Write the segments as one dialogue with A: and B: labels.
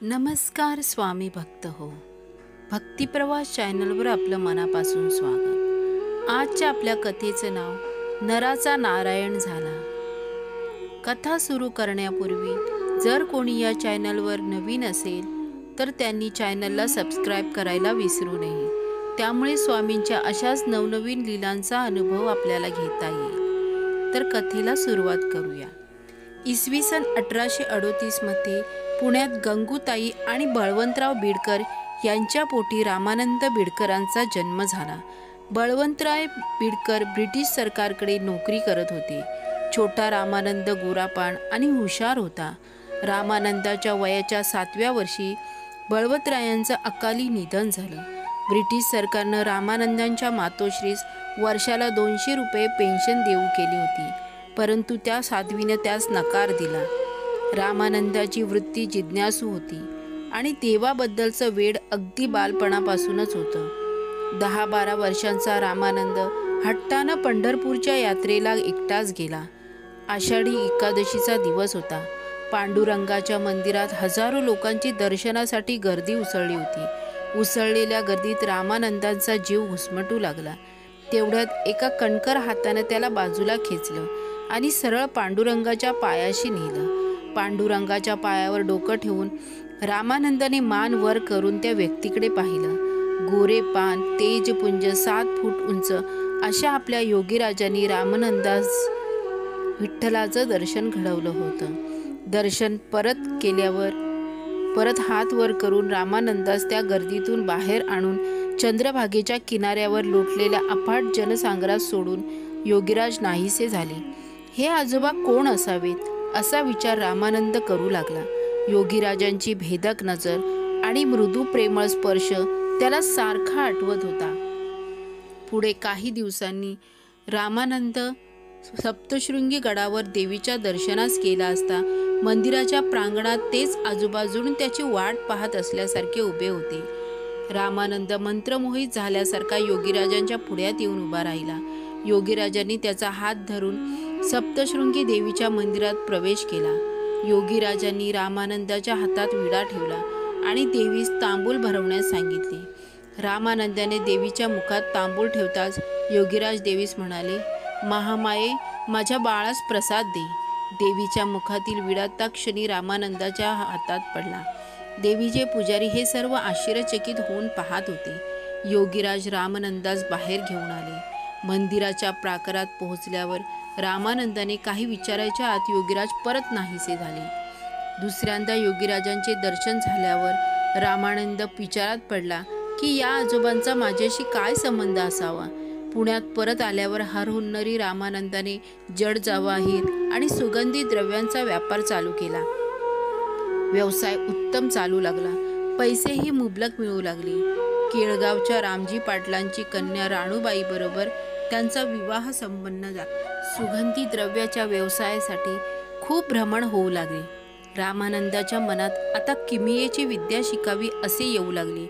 A: नमस्कार स्वामी भक्त हो. भक्तिप्रवास चॅनलवर आपलं मनापासून स्वागत. आजच्या आपल्या कथेचं नाव नराचा नारायण झाला. कथा सुरू करण्यापूर्वी जर कोणी या चॅनलवर नवीन असेल तर त्यांनी चॅनलला सबस्क्राईब करायला विसरू नये. त्यामुळे स्वामींच्या अशाच नवनवीन लीलांचा अनुभव आपल्याला घेता येईल. तर कथेला सुरुवात करूया. इसवी सन 1838 मध्ये पुण्यात गंगूताई आणि बळवंतराव बिडकर यांच्या पोटी रामानंद बिडकरांचा जन्म झाला. बळवंतराव बिडकर ब्रिटिश सरकारकडे नोकरी करत होते. छोटा रामानंद गोरापान आणि हुशार होता. रामानंदाच्या वयाच्या 7व्या वर्षी बळवंतरायांचं अकाली निधन झालं. ब्रिटिश सरकारनं रामानंदांच्या मातोश्रीस वर्षाला 200 रुपये पेन्शन देऊ केली होती, परंतु त्या साध्वीने त्यास नकार दिला. रामानंदाची वृत्ती जिज्ञासू होती आणि देवाबद्दलचं वेड अगदी बालपणापासूनच होतं. 10-12 वर्षांचा रामानंद हट्टानं पंढरपूरच्या यात्रेला एकटाच गेला. आषाढी एकादशीचा दिवस होता. पांडुरंगाच्या मंदिरात हजारो लोकांची दर्शनासाठी गर्दी उसळली होती. उसळलेल्या गर्दीत रामानंदांचा जीव घुसमटू लागला. तेवढ्यात एका कणकर हाताने त्याला बाजूला खेचलं आणि सरळ पांडुरंगाच्या पायाशी नेलं. पांडुरंगाच्या पायावर डोकं ठेवून रामानंदाने मान वर करून त्या व्यक्तीकडे पाहिलं. गोरे पान, तेजपुंज, 7 फूट उंच अशा आपल्या योगीराजांनी रामानंदास विठ्ठलाचं दर्शन घडवलं होतं. दर्शन केल्यावर परत हात वर करून रामानंदास त्या गर्दीतून बाहेर आणून चंद्रभागेच्या किनाऱ्यावर लोटलेल्या अफाट जनसागरात सोडून योगीराज नाहीसे झाले. हे आजोबा कोण असावेत असा विचार रामानंद करू लागला. योगीराजांची भेदक नजर आणि मृदू प्रेमळ स्पर्श त्याला सारखा आठवत होता. पुढे काही दिवसांनी रामानंद सप्तशृंगी गडावर देवीच्या दर्शनास गेला असता मंदिराच्या प्रांगणात तेच आजूबाजून त्याची वाट पाहत असल्यासारखे उभे होते. रामानंद मंत्रमोहित झाल्यासारखा योगीराजांच्या पुढ्यात येऊन उभा राहिला. योगीराजांनी त्याचा हात धरून सप्तशृंगी देवीच्या मंदिरात प्रवेश केला. योगीराजांनी रामानंदाच्या हातात विडा ठेवला आणि देवीस तांबूल भरवण्यास सांगितले. रामानंदाने देवीच्या मुखात तांबूल ठेवताच योगीराज देवीस म्हणाले, महामाये, माझ्या बाळास प्रसाद दे. देवीच्या मुखातील विडा त्या क्षणी रामानंदाच्या हातात पडला. देवीचे पुजारी हे सर्व आश्चर्यचकित होऊन पाहत होते. योगीराज रामानंदास बाहेर घेऊन आले. मंदिराच्या प्राकारात पोहोचल्यावर रामानंदाने काही विचारायच्या आत योगीराज परत नाहीसे झाले. दुसऱ्यांदा योगीराजांचे दर्शन झाल्यावर रामानंद विचारात पडला की या आजोबांचा माझ्याशी काय संबंध असावा. पुण्यात परत आल्यावर हरहुन्नरी रामानंदाने जड जवाहीर आणि सुगंधी द्रव्यांचा व्यापार चालू केला. व्यवसाय उत्तम चालू लागला. पैसेही मुबलक मिळू लागले. केळगावच्या रामजी पाटलांची कन्या राणूबाई बरोबर त्यांचा विवाह संपन्न झाला. सुगंधी द्रव्याच्या व्यवसायासाठी खूप भ्रमण होऊ लागले. रामानंदाच्या मनात आता किमयेची विद्या शिकावी असे येऊ लागले.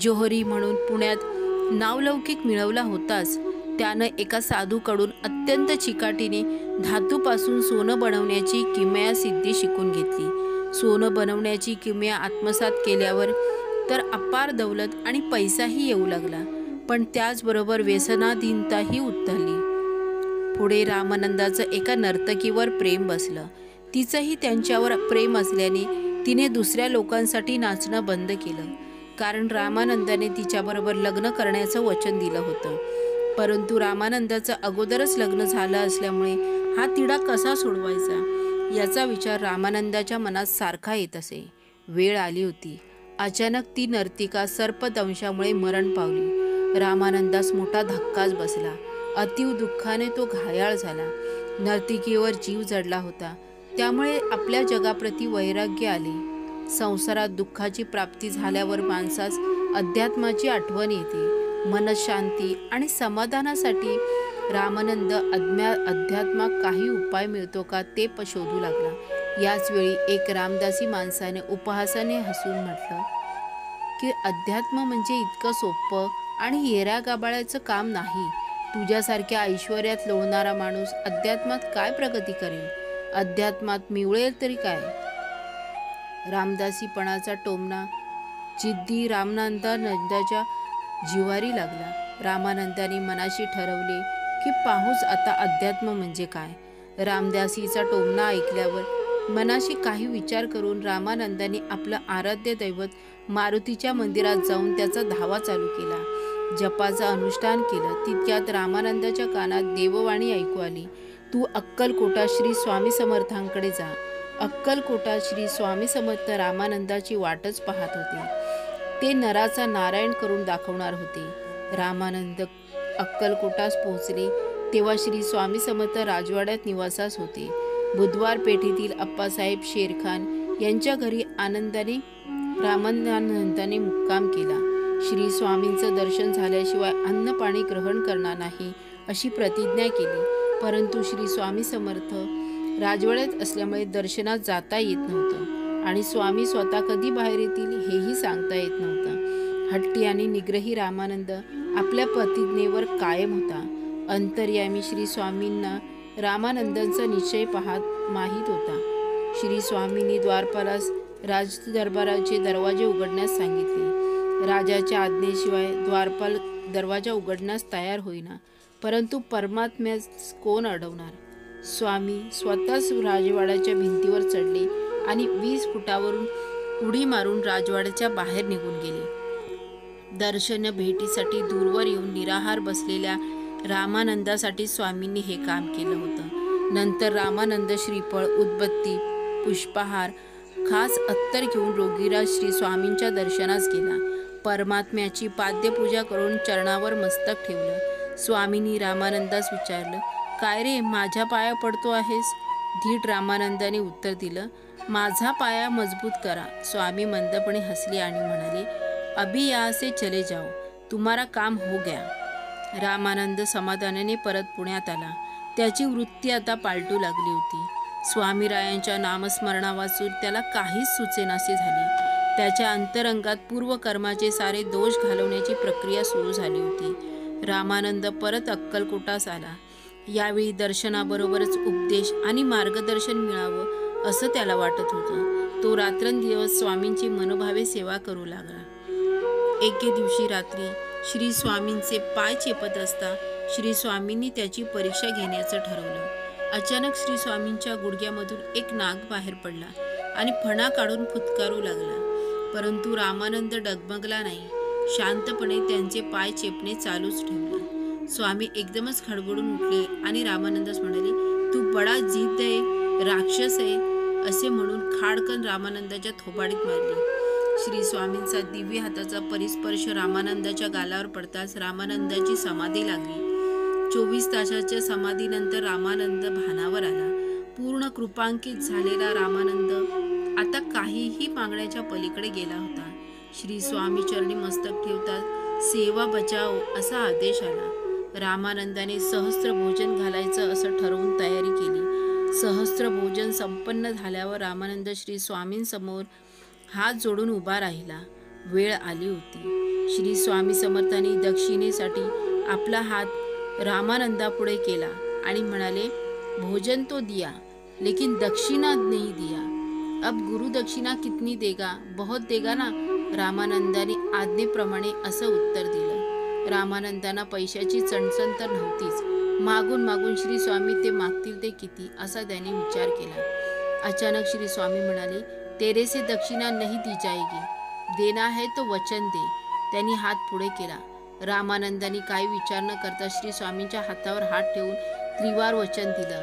A: जोहरी म्हणून पुण्यात नावलौकिक मिळवला होताच त्यानं एका साधूकडून अत्यंत चिकाटीने धातूपासून सोनं बनवण्याची किमया सिद्धी शिकून घेतली. सोनं बनवण्याची किमया आत्मसात केल्यावर तर अपार दौलत आणि पैसाही येऊ लागला, पण त्याचबरोबर व्यसनाधीनताही उतरली. पुढे रामानंदाचं एका नर्तकीवर प्रेम बसलं. तिचंही त्यांच्यावर प्रेम असल्याने तिने दुसऱ्या लोकांसाठी नाचणं बंद केलं, कारण रामानंदाने तिच्याबरोबर लग्न करण्याचं वचन दिलं होतं. परंतु रामानंदाचं अगोदरच लग्न झालं असल्यामुळे हा तिढा कसा सोडवायचा याचा विचार रामानंदाच्या मनात सारखा येत असे. वेळ आली होती. अचानक ती नर्तिका सर्पदंशामुळे मरण पावली. रामानंदास मोठा धक्काच बसला. अतीव दुःखाने तो घायाळ झाला. नर्तिकेवर जीव जडला होता, त्यामुळे आपल्या जगाप्रती वैराग्य आले. संसारात दुःखाची प्राप्ती झाल्यावर माणसास अध्यात्माची आठवण येते. मनशांती आणि समाधानासाठी रामानंद अध्यात्मात काही उपाय मिळतो का ते शोधू लागला. याच वेळी एक रामदासी माणसाने उपहासाने हसून म्हटलं की अध्यात्म म्हणजे इतकं सोपं आणि येऱ्या गाबाळ्याचं काम नाही. तुझ्यासारख्या ऐश्वर्यात लोळणारा माणूस अध्यात्मात काय प्रगती करेल? अध्यात्मात मिळेल तरी काय? रामदासीपणाचा टोमणा जिद्दी रामानंदाच्या जिवारी लागला. रामानंदाने मनाशी ठरवले की पाहूच आता अध्यात्म म्हणजे काय. रामदासीचा टोमणा ऐकल्यावर मनाशी काही विचार करून रामानंदाने आपलं आराध्य दैवत मारुतीच्या मंदिरात जाऊन त्याचा धावा चालू केला. जपाचं अनुष्ठान केलं. तितक्यात रामानंदाच्या कानात देववाणी ऐकू आली, तू अक्कलकोटा श्री स्वामी समर्थांकडे जा. अक्कलकोटा श्री स्वामी समर्थ रामानंदाची वाटच पाहत होते. ते नराचा नारायण करून दाखवणार होते. रामानंद अक्कलकोटास पोहोचले तेव्हा श्री स्वामी समर्थ राजवाड्यात निवासास होते. बुधवार पेठेतील अप्पासाहेब शेरखान यांच्या घरी रामानंदाने मुक्काम केला. श्री स्वामींचं दर्शन झाल्याशिवाय अन्न पाणी ग्रहण करणार नाही अशी प्रतिज्ञा केली. परंतु श्री स्वामी समर्थ राजवाड्यात असल्यामुळे दर्शनात जाता येत नव्हतं आणि स्वामी स्वतः कधी बाहेर येतील हेही सांगता येत नव्हतं. हट्टी आणि निग्रही रामानंद आपल्या प्रतिज्ञेवर कायम होता. अंतर्यामी श्री स्वामींना रामानंदांचा निश्चय माहीत होता. श्री स्वामींनी द्वारपालास राजदरबाराचे दरवाजे उघडण्यास सांगितले. राजाच्या आज्ञेशिवाय द्वारपाल दरवाजा उघडण्यास तयार होईना. परंतु परमात्म्यास कोण अडवणार. स्वामी स्वतःच राजवाड्याच्या भिंतीवर चढले आणि 20 फुटावरून उडी मारून राजवाड्याच्या बाहेर निघून गेले. दर्शन भेटीसाठी दूरवर येऊन निराहार बसलेल्या रामानंदासाठी स्वामींनी हे काम केलं होतं. नंतर रामानंद श्रीफळ, उदबत्ती, पुष्पहार, खास अत्तर घेऊन रोगीराज श्री स्वामींच्या दर्शनास गेला. परमात्म्याची पाद्यपूजा करून चरणावर मस्तक ठेवलं. स्वामींनी रामानंदास विचारलं, काय रे, माझ्या पाया पडतो आहेस? धीट रामानंदाने उत्तर दिलं, माझा पाया मजबूत करा. स्वामी मंदपणे हसले आणि म्हणाले, अभी यहाँ से चले जाओ, तुम्हारा काम हो गया. रामानंद समाधानाने परत पुण्यात आला. त्याची वृत्ती आता पालटू लागली होती. स्वामीरायांच्या नामस्मरणावाचून त्याला काहीच सुचेनासे झाले. त्याच्या अंतरंगात पूर्वकर्माचे सारे दोष घालवण्याची प्रक्रिया सुरू झाली होती. रामानंद परत अक्कलकोटास आला. यावेळी दर्शनाबरोबरच उपदेश आणि मार्गदर्शन मिळावं असं त्याला वाटत होतं. तो रात्रंदिवस स्वामींची मनोभावे सेवा करू लागला. एके दिवशी रात्री श्री स्वामींचे पाय चेपत असता श्री स्वामींनी त्याची परीक्षा घेण्याचं ठरवलं. अचानक श्री स्वामींच्या गुडघ्यामधून एक नाग बाहेर पडला आणि फणा काढून फुतकारू लागला. परंतु रामानंद डगमगला नाही. शांतपणे त्यांचे पाय चेपणे चालूच ठेवले. स्वामी एकदमच खडबडून उठले आणि रामानंदास म्हणाले, तू बडा जिद्द आहे, राक्षस आहे असे म्हणून खाडकन रामानंदाच्या थोबाडीत मारली. श्री स्वामींचा दिव्य हाताचा परिस्पर्श रामानंदाच्या गालावर पडताच रामानंदाची समाधी लागली. 24 तासाच्या समाधीनंतर रामानंद भानावर आला. पूर्ण कृपांकित झालेला रामानंद आता काहीही मागण्याच्या पलीकडे गेला होता. श्री स्वामी चरणी मस्तक ठेवतात सेवा बचाव असा आदेश आला. रामानंदाने सहस्त्र भोजन घालायचं असं ठरवून तयारी केली. सहस्त्र भोजन संपन्न झाल्यावर रामानंद श्री स्वामींसमोर हात जोडून उभा राहिला. वेळ आली होती. श्री स्वामी समर्थांनी दक्षिणेसाठी आपला हात रामानंदापुढे केला आणि म्हणाले, भोजन तो दिया लेकिन दक्षिणा नहीं दिया. अब गुरु दक्षिणा कितनी देगा? बहुत देगा ना? रामानंदाने आज्ञेप्रमाणे असं उत्तर दिलं. रामानंदांना पैशाची चणचण तर नव्हतीच. मागून मागून श्री स्वामी ते मागतील ते किती असा त्याने विचार केला. अचानक श्री स्वामी म्हणाले, तेरे से दक्षिणा नहीं दी जाएगी, देना है तो वचन दे. त्यांनी हात पुढे केला. रामानंदांनी काही विचार न करता श्री स्वामींच्या हातावर हात ठेवून त्रिवार वचन दिलं.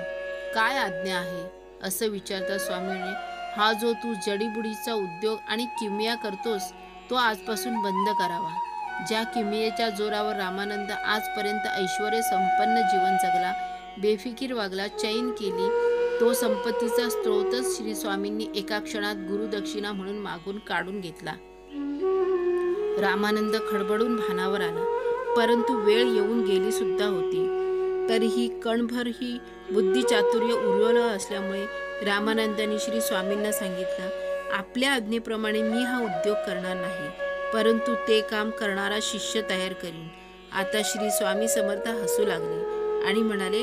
A: काय आज्ञा आहे असं विचारता स्वामी म्हणे, हा जो तू जडीबुडीचा उद्योग आणि किमया करतोस तो आजपासून बंद करावा. ज्या किमयेच्या जोरावर रामानंद आजपर्यंत ऐश्वर्य संपन्न जीवन जगला, बेफिकीर वागला, चैन केली, तो संपत्तीचा स्रोतच श्री स्वामींनी एका क्षणात गुरुदक्षिणा म्हणून मागून काढून घेतला. रामानंद खडबडून भानावर आला. परंतु वेळ येऊन गेली सुद्धा होती. तरीही कणभरही बुद्धिचातुर्य उरवलं असल्यामुळे रामानंदांनी श्री स्वामींना सांगितलं, आपल्या आज्ञेप्रमाणे मी हा उद्योग करणार नाही, परंतु ते काम करणारा शिष्य तयार करीन. आता श्री स्वामी समर्थ हसू लागले आणि म्हणाले,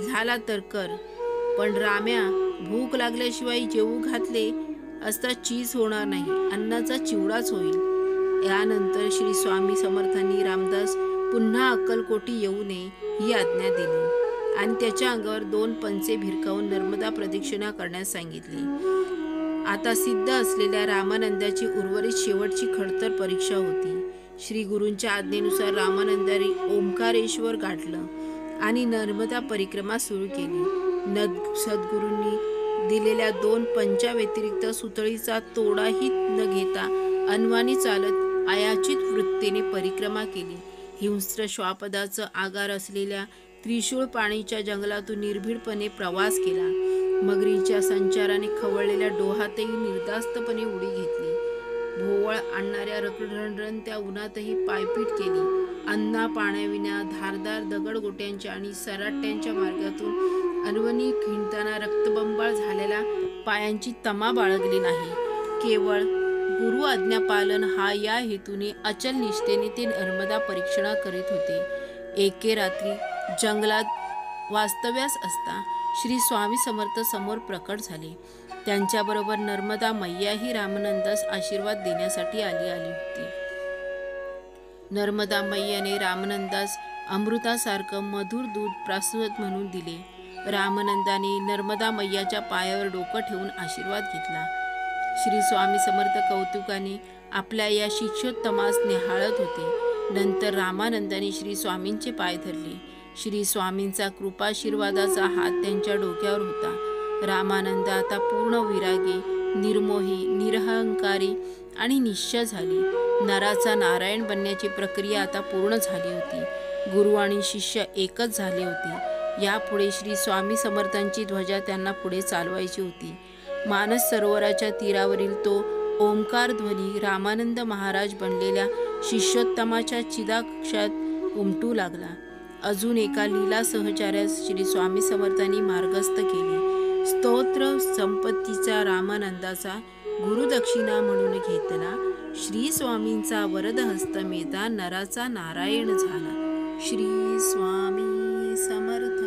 A: झाला तर कर, पण राम्या, भूक लागल्याशिवाय जेवू घातले असता चीज होणार नाही, अन्नाचा चिवडाच होईल. यानंतर श्री स्वामी समर्थांनी रामदास पुन्हा अक्कलकोटी येऊ नये ही आज्ञा दिली आणि त्याच्या अंगावर 2 पंचे भिरकावून नर्मदा प्रदक्षिणा करण्यास सांगितली. आता सिद्ध असलेल्या रामानंदाची उर्वरित शेवटची खडतर परीक्षा होती. श्री गुरूंच्या आज्ञेनुसार रामानंदाने ओंकारेश्वर गाठलं आणि नर्मदा परिक्रमा सुरू केली. सद्गुरूंनी दिलेल्या 2 पंचाव्यतिरिक्त सुतळीचा तोडाही न घेता अनवाणी चालत अयाचित वृत्तीने परिक्रमा केली. हिंस्त्र श्वापदाचं आगार असलेल्या त्रिशूळ पाणीच्या जंगलातून निर्भीडपणे प्रवास केला. मगरीच्या संचाराने खवळलेल्या डोहातही निर्धास्तपणे उडी घेतली. भोवळ आणणाऱ्या रखरखत्या उन्हातही पायपीट केली. अन्ना पाण्याविना धारदार दगडगोट्यांच्या आणि सराट्यांच्या मार्गातून अनवणी खिंडताना रक्तबंबाळ झालेल्या पायांची तमा बाळगली नाही. केवळ गुरु आज्ञापालन हा या हेतूने अचल निष्ठेने ते नर्मदा परीक्षणा करीत होते. एके रात्री जंगलात वास्तव्यास असता श्री स्वामी समर्थ समोर प्रकट झाले. त्यांच्याबरोबर नर्मदा मैयाही रामानंदास आशीर्वाद देण्यासाठी आली होती. नर्मदा मैयाने रामानंदास अमृतासारखं मधुर दूध प्रासूत म्हणून दिले. रामानंदाने नर्मदा मैयाच्या पायावर डोकं ठेवून आशीर्वाद घेतला. श्री स्वामी समर्थ कौतुकाने आपल्या या शिष्योत्तमास निहाळत होते. नंतर रामानंदाने श्री स्वामींचे पाय धरले. श्री स्वामींचा कृपाशीर्वादाचा हात त्यांच्या डोक्यावर होता. रामानंद आता पूर्ण विरागी, निर्मोही, निरहंकारी आणि निश्चय झाली. नराचा नारायण बनण्याची प्रक्रिया आता पूर्ण झाली होती. गुरु आणि शिष्य एकच झाले होते. यापुढे श्री स्वामी समर्थांची ध्वजा त्यांना पुढे चालवायची होती. मानस सरोवराच्या तीरावरील तो ओंकार ध्वनी रामानंद महाराज बनलेल्या शिष्योत्तमाच्या चिदाकक्षात उमटू लागला. अजून एका लीला सहचार्यास श्री स्वामी समर्थांनी मार्गस्थ केले. स्तोत्र संपत्तीचा रामानंदाचा गुरुदक्षिणा म्हणून घेतला. श्री स्वामींचा वरदहस्त मिळता नराचा नारायण झाला. श्री स्वामी समर्थ.